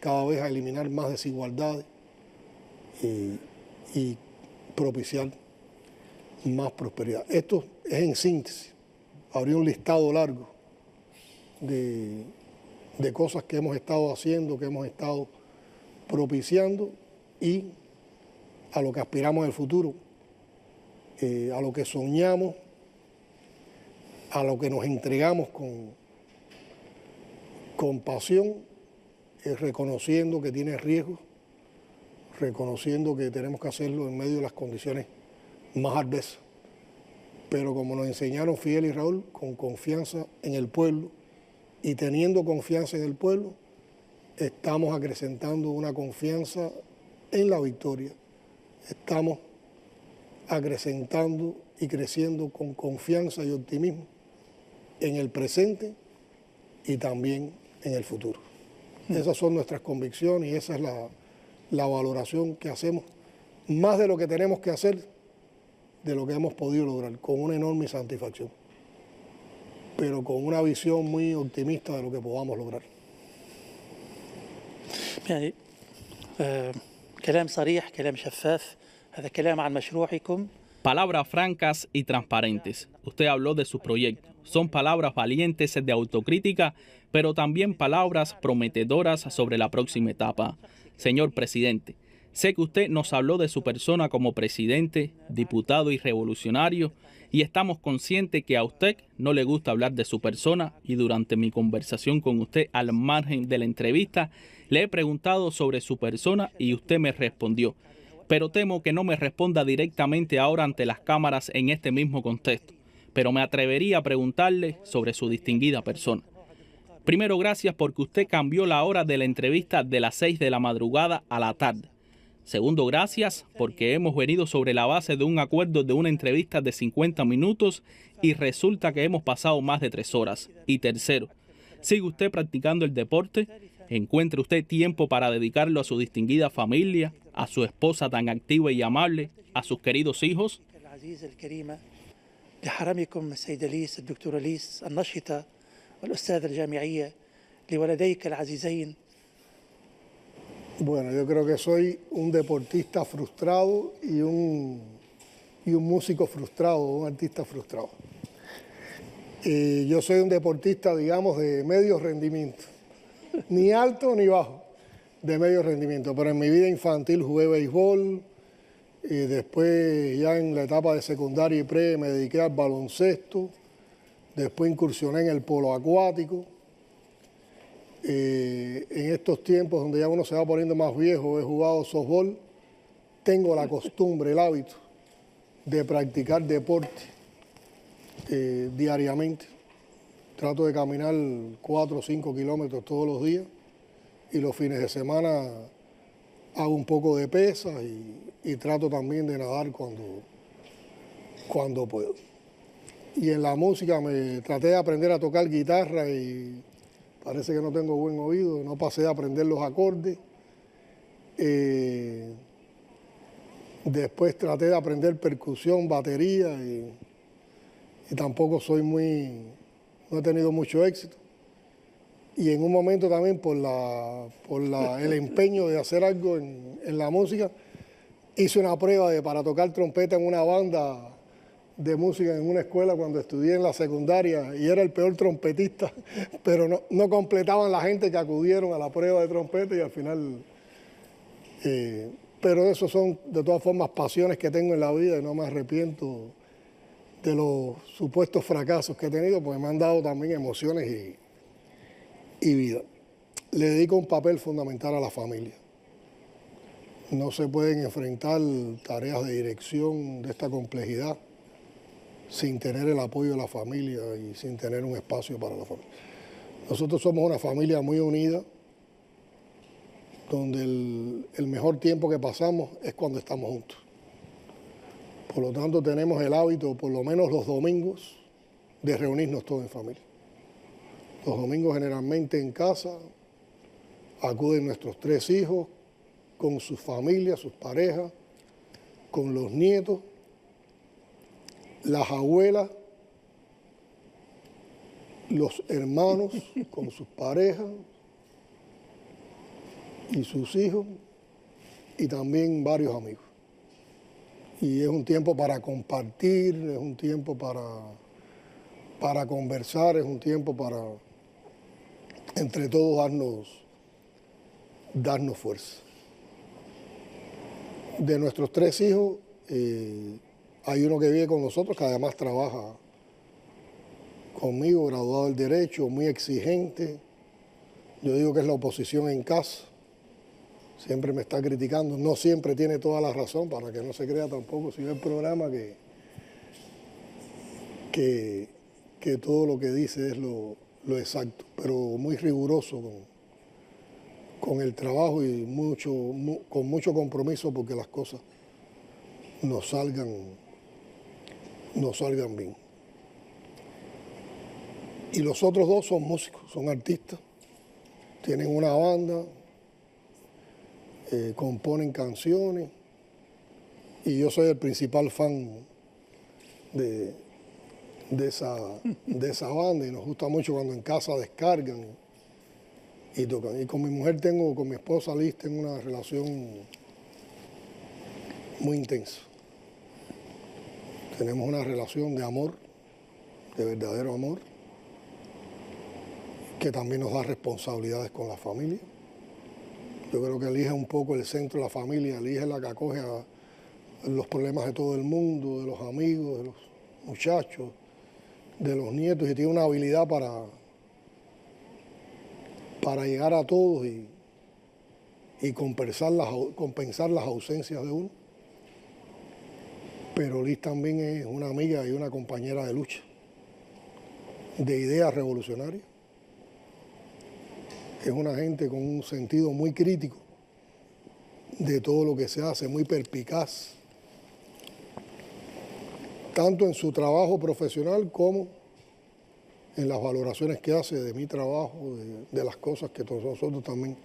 cada vez a eliminar más desigualdades y propiciar más prosperidad. Esto es en síntesis. Habría un listado largo de cosas que hemos estado haciendo, que hemos estado propiciando y a lo que aspiramos en el futuro, a lo que soñamos, a lo que nos entregamos con pasión, reconociendo que tiene riesgos, reconociendo que tenemos que hacerlo en medio de las condiciones más adversas. Pero como nos enseñaron Fidel y Raúl, con confianza en el pueblo y teniendo confianza en el pueblo, estamos acrecentando una confianza en la victoria. Estamos acrecentando y creciendo con confianza y optimismo en el presente y también en el futuro. Esas son nuestras convicciones y esa es la valoración que hacemos, más de lo que tenemos que hacer, de lo que hemos podido lograr, con una enorme satisfacción, pero con una visión muy optimista de lo que podamos lograr. يعني كلام صريح، كلام شفاف، هذا كلام عن مشروعكم. Palabras francas y transparentes. Usted habló de su proyecto. Son palabras valientes de autocrítica, pero también palabras prometedoras sobre la próxima etapa. Señor presidente, sé que usted nos habló de su persona como presidente, diputado y revolucionario, y estamos conscientes que a usted no le gusta hablar de su persona, y durante mi conversación con usted al margen de la entrevista, le he preguntado sobre su persona y usted me respondió. Pero temo que no me responda directamente ahora ante las cámaras en este mismo contexto, pero me atrevería a preguntarle sobre su distinguida persona. Primero, gracias porque usted cambió la hora de la entrevista de las 6 de la madrugada a la tarde. Segundo, gracias porque hemos venido sobre la base de un acuerdo de una entrevista de 50 minutos y resulta que hemos pasado más de 3 horas. Y tercero, ¿sigue usted practicando el deporte? ¿Encuentra usted tiempo para dedicarlo a su distinguida familia, a su esposa tan activa y amable, a sus queridos hijos? لحرمكم السيدة ليس الدكتورة ليس النشطة والأستاذة الجامعية لولديك العزيزين. Bueno, yo creo que soy un deportista frustrado y un músico frustrado, un artista frustrado. Yo soy un deportista, digamos, de medio rendimiento, ni alto ni bajo, de medio rendimiento, pero en mi vida infantil jugué béisbol, y después ya en la etapa de secundaria y pre me dediqué al baloncesto, después incursioné en el polo acuático. En estos tiempos donde ya uno se va poniendo más viejo, he jugado softball, tengo la costumbre, el hábito de practicar deporte diariamente. Trato de caminar 4 o 5 kilómetros todos los días y los fines de semana hago un poco de pesas y trato también de nadar cuando puedo. Y en la música me traté de aprender a tocar guitarra y parece que no tengo buen oído, no pasé de aprender los acordes. Después traté de aprender percusión, batería y tampoco no he tenido mucho éxito. Y en un momento también por el empeño de hacer algo en la música, hice una prueba para tocar trompeta en una banda de música en una escuela cuando estudié en la secundaria y era el peor trompetista, pero no completaban la gente que acudieron a la prueba de trompeta y al final... pero esos son de todas formas pasiones que tengo en la vida y no me arrepiento de los supuestos fracasos que he tenido, porque me han dado también emociones y vida. Le dedico un papel fundamental a la familia. No se pueden enfrentar tareas de dirección de esta complejidad sin tener el apoyo de la familia y sin tener un espacio para la familia. Nosotros somos una familia muy unida, donde el mejor tiempo que pasamos es cuando estamos juntos. Por lo tanto, tenemos el hábito, por lo menos los domingos, de reunirnos todos en familia. Los domingos generalmente en casa acuden nuestros 3 hijos con sus familias, sus parejas, con los nietos, las abuelas, los hermanos con sus parejas y sus hijos y también varios amigos. Y es un tiempo para compartir, es un tiempo para conversar, es un tiempo para entre todos darnos fuerza. De nuestros 3 hijos, hay uno que vive con nosotros, que además trabaja conmigo, graduado del Derecho, muy exigente. Yo digo que es la oposición en casa. Siempre me está criticando, no siempre tiene toda la razón, para que no se crea tampoco, si ve el programa, que todo lo que dice es lo lo exacto, pero muy riguroso con el trabajo y con mucho compromiso porque las cosas nos salgan bien. Y los otros dos son músicos, son artistas, tienen una banda, componen canciones y yo soy el principal fan de esa banda y nos gusta mucho cuando en casa descargan y tocan. Y con mi mujer con mi esposa Liz, tengo una relación muy intensa. Tenemos una relación de amor, de verdadero amor, que también nos da responsabilidades con la familia. Yo creo que Liz es un poco el centro de la familia, Liz es la que acoge a los problemas de todo el mundo, de los amigos, de los muchachos, de los nietos, y tiene una habilidad para llegar a todos y compensar las ausencias de uno. Pero Liz también es una amiga y una compañera de lucha, de ideas revolucionarias. Es una gente con un sentido muy crítico de todo lo que se hace, muy perspicaz, tanto en su trabajo profesional como en las valoraciones que hace de mi trabajo, de las cosas que todos nosotros también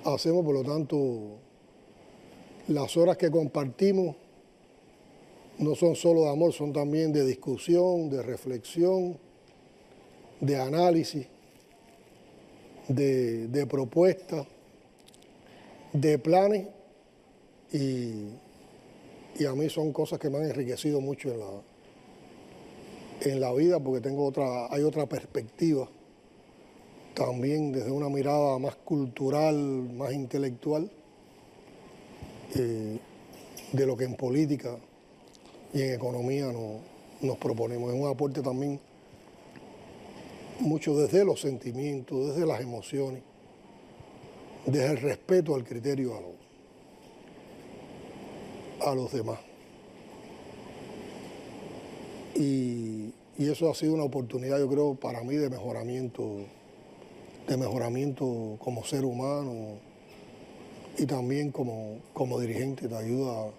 hacemos. Por lo tanto, las horas que compartimos no son solo de amor, son también de discusión, de reflexión, de análisis, de propuestas, de planes, y a mí son cosas que me han enriquecido mucho en la vida, porque hay otra perspectiva también desde una mirada más cultural, más intelectual, de lo que en política y en economía nos proponemos. Es un aporte también mucho desde los sentimientos, desde las emociones, desde el respeto al criterio a los demás. Y eso ha sido una oportunidad, yo creo, para mí de mejoramiento como ser humano y también como dirigente. Te ayuda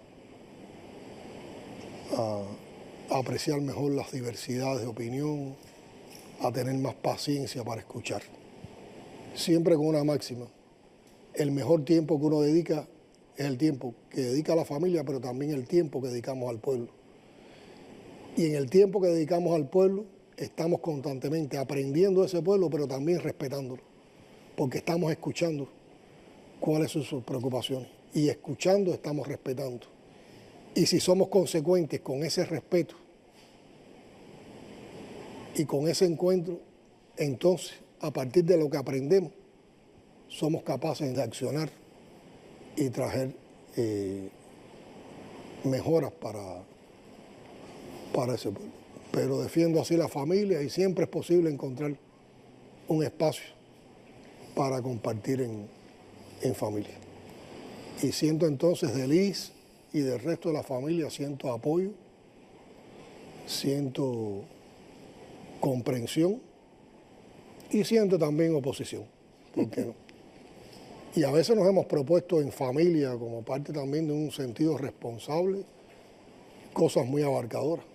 a apreciar mejor las diversidades de opinión, a tener más paciencia para escuchar. Siempre con una máxima: el mejor tiempo que uno dedica es el tiempo que dedica a la familia, pero también el tiempo que dedicamos al pueblo. Y en el tiempo que dedicamos al pueblo, estamos constantemente aprendiendo de ese pueblo, pero también respetándolo, porque estamos escuchando cuáles son sus preocupaciones. Y escuchando estamos respetando. Y si somos consecuentes con ese respeto y con ese encuentro, entonces, a partir de lo que aprendemos, somos capaces de accionar y traer mejoras para ese pueblo. Pero defiendo así la familia, y siempre es posible encontrar un espacio para compartir en familia. Y siento entonces de Liz y del resto de la familia, siento apoyo, siento comprensión y siento también oposición. ¿Por qué no? Y a veces nos hemos propuesto en familia, como parte también de un sentido responsable, cosas muy abarcadoras.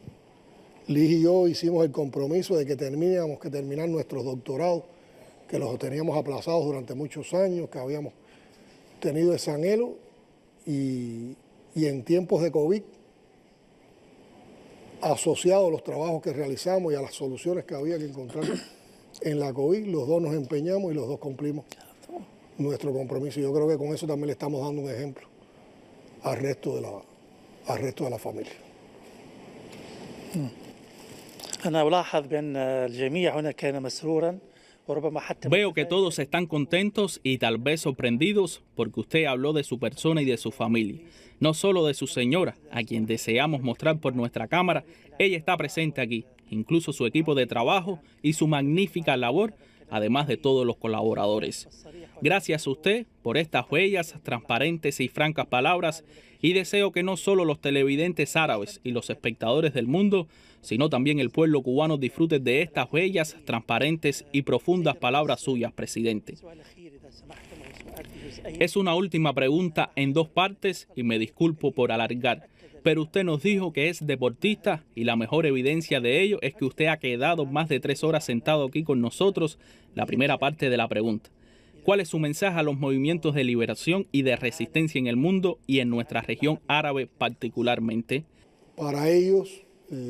Liz y yo hicimos el compromiso de que teníamos que terminar nuestros doctorados, que los teníamos aplazados durante muchos años, que habíamos tenido ese anhelo, y en tiempos de COVID, asociado a los trabajos que realizamos y a las soluciones que había que encontrar en la COVID, los dos nos empeñamos y los dos cumplimos nuestro compromiso. Y yo creo que con eso también le estamos dando un ejemplo al resto de la familia. أنا ألاحظ بأن الجميع هنا كان مسرورا وربما حتى Veo que todos están contentos y tal vez sorprendidos porque usted habló de su persona y de su familia, no solo de su señora, a quien deseamos mostrar por nuestra cámara. Ella está presente aquí, incluso su equipo de trabajo y su magnífica labor además de todos los colaboradores. Gracias a usted por estas bellas, transparentes y francas palabras, y deseo que no solo los televidentes árabes y los espectadores del mundo, sino también el pueblo cubano disfruten de estas bellas, transparentes y profundas palabras suyas, presidente. Es una última pregunta en dos partes y me disculpo por alargar, pero usted nos dijo que es deportista y la mejor evidencia de ello es que usted ha quedado más de 3 horas sentado aquí con nosotros. La primera parte de la pregunta: ¿cuál es su mensaje a los movimientos de liberación y de resistencia en el mundo y en nuestra región árabe particularmente? Para ellos,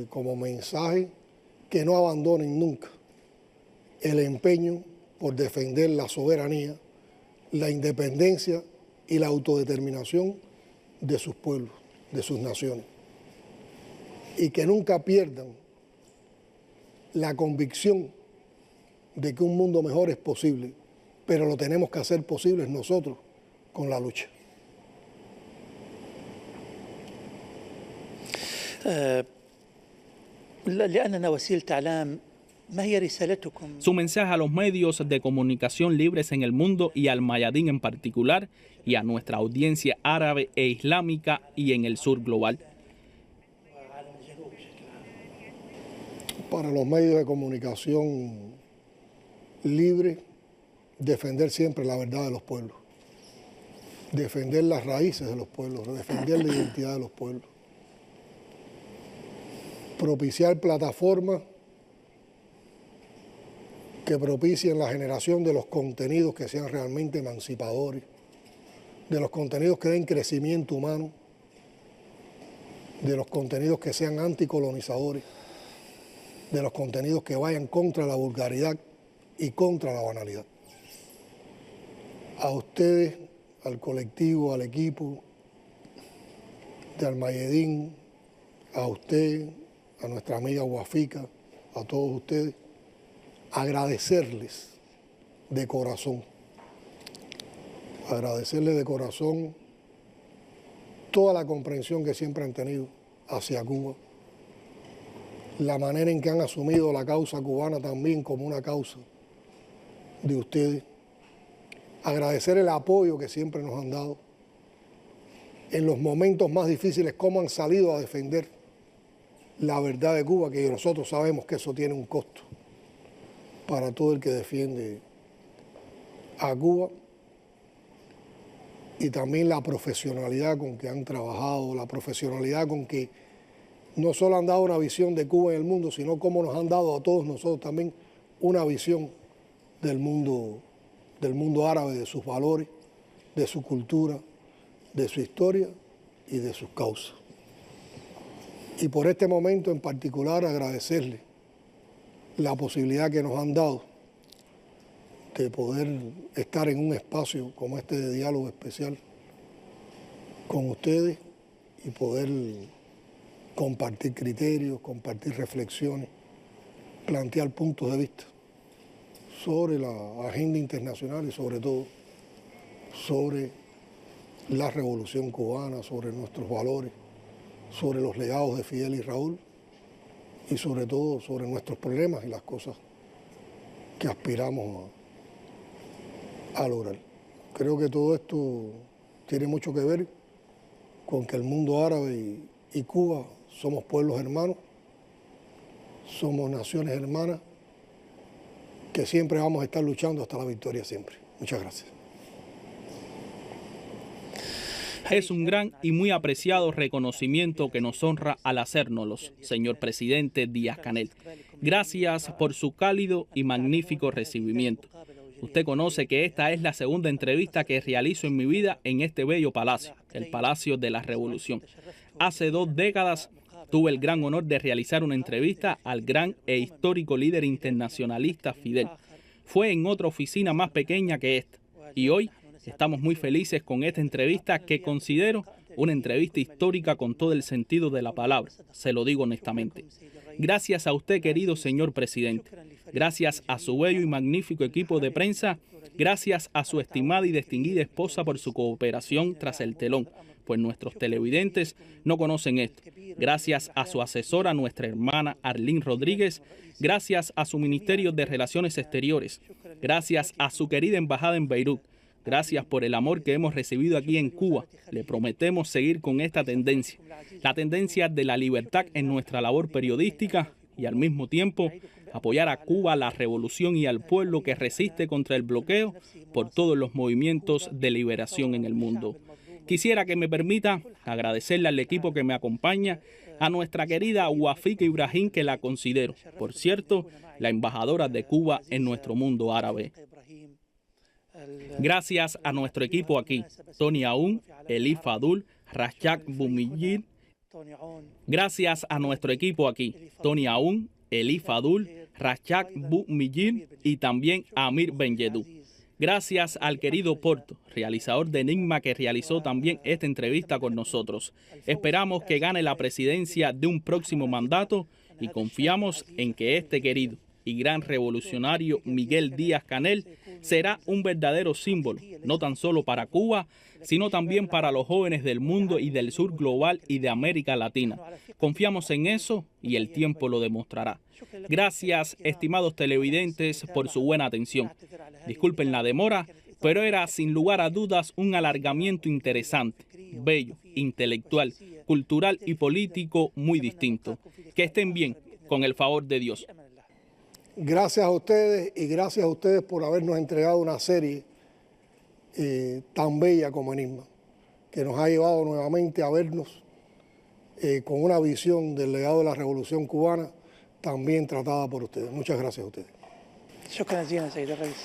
como mensaje, que no abandonen nunca el empeño por defender la soberanía, la independencia y la autodeterminación de sus pueblos, de sus naciones, y que nunca pierdan la convicción de que un mundo mejor es posible, pero lo tenemos que hacer posible nosotros con la lucha. Su mensaje a los medios de comunicación libres en el mundo y al Mayadín en particular, y a nuestra audiencia árabe e islámica y en el sur global. Para los medios de comunicación libres, defender siempre la verdad de los pueblos, defender las raíces de los pueblos, defender la identidad de los pueblos, propiciar plataformas que propicien la generación de los contenidos que sean realmente emancipadores, de los contenidos que den crecimiento humano, de los contenidos que sean anticolonizadores, de los contenidos que vayan contra la vulgaridad y contra la banalidad. A ustedes, al colectivo, al equipo de Al-Mayadín, a usted, a nuestra amiga Wafica, a todos ustedes, agradecerles de corazón, toda la comprensión que siempre han tenido hacia Cuba, la manera en que han asumido la causa cubana también como una causa de ustedes, agradecer el apoyo que siempre nos han dado, en los momentos más difíciles, cómo han salido a defender la verdad de Cuba, que nosotros sabemos que eso tiene un costo para todo el que defiende a Cuba, y también la profesionalidad con que han trabajado, la profesionalidad con que no solo han dado una visión de Cuba en el mundo, sino cómo nos han dado a todos nosotros también una visión del mundo árabe, de sus valores, de su cultura, de su historia y de sus causas. Y por este momento en particular agradecerle la posibilidad que nos han dado de poder estar en un espacio como este de diálogo especial con ustedes y poder compartir criterios, compartir reflexiones, plantear puntos de vista sobre la agenda internacional y sobre todo sobre la revolución cubana, sobre nuestros valores, sobre los legados de Fidel y Raúl y sobre todo sobre nuestros problemas y las cosas que aspiramos a lograr. Creo que todo esto tiene mucho que ver con que el mundo árabe y Cuba somos pueblos hermanos, somos naciones hermanas que siempre vamos a estar luchando hasta la victoria siempre. Muchas gracias. Es un gran y muy apreciado reconocimiento que nos honra al hacérnoslos, señor presidente Díaz-Canel. Gracias por su cálido y magnífico recibimiento. Usted conoce que esta es la segunda entrevista que realizo en mi vida en este bello palacio, el Palacio de la Revolución. Hace 2 décadas tuve el gran honor de realizar una entrevista al gran e histórico líder internacionalista Fidel. Fue en otra oficina más pequeña que esta. Y hoy estamos muy felices con esta entrevista que considero una entrevista histórica con todo el sentido de la palabra. Se lo digo honestamente. Gracias a usted, querido señor presidente. Gracias a su bello y magnífico equipo de prensa. Gracias a su estimada y distinguida esposa por su cooperación tras el telón, pues nuestros televidentes no conocen esto. Gracias a su asesora, nuestra hermana Arlene Rodríguez. Gracias a su Ministerio de Relaciones Exteriores. Gracias a su querida embajada en Beirut. Gracias por el amor que hemos recibido aquí en Cuba. Le prometemos seguir con esta tendencia, la tendencia de la libertad en nuestra labor periodística y al mismo tiempo apoyar a Cuba, la revolución y al pueblo que resiste contra el bloqueo por todos los movimientos de liberación en el mundo. Quisiera que me permita agradecerle al equipo que me acompaña, a nuestra querida Wafika Ibrahim, que la considero, por cierto, la embajadora de Cuba en nuestro mundo árabe. Gracias a nuestro equipo aquí, Tony Aoun, Elif Fadul, Rashak Boumidjir. Gracias a nuestro equipo aquí, Tony Aoun, Elif Fadul, Rashak Boumidjir y también a Amir Benjedou. Gracias al querido Porto, realizador de Enigma, que realizó también esta entrevista con nosotros. Esperamos que gane la presidencia de un próximo mandato y confiamos en que este querido y gran revolucionario Miguel Díaz-Canel será un verdadero símbolo, no tan solo para Cuba, sino también para los jóvenes del mundo y del sur global y de América Latina. Confiamos en eso y el tiempo lo demostrará. Gracias, estimados televidentes, por su buena atención. Disculpen la demora, pero era sin lugar a dudas un alargamiento interesante, bello, intelectual, cultural y político muy distinto. Que estén bien, con el favor de Dios. Gracias a ustedes y gracias a ustedes por habernos entregado una serie tan bella como Enigma, que nos ha llevado nuevamente a vernos con una visión del legado de la Revolución Cubana también tratada por ustedes. Muchas gracias a ustedes. شكرا جزيلا سيد الرئيس.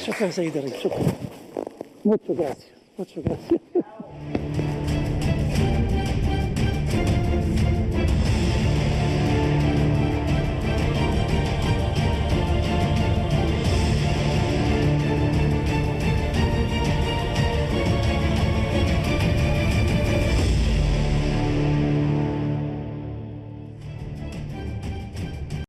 شكرا سيد الرئيس. شكرا. Muchas gracias.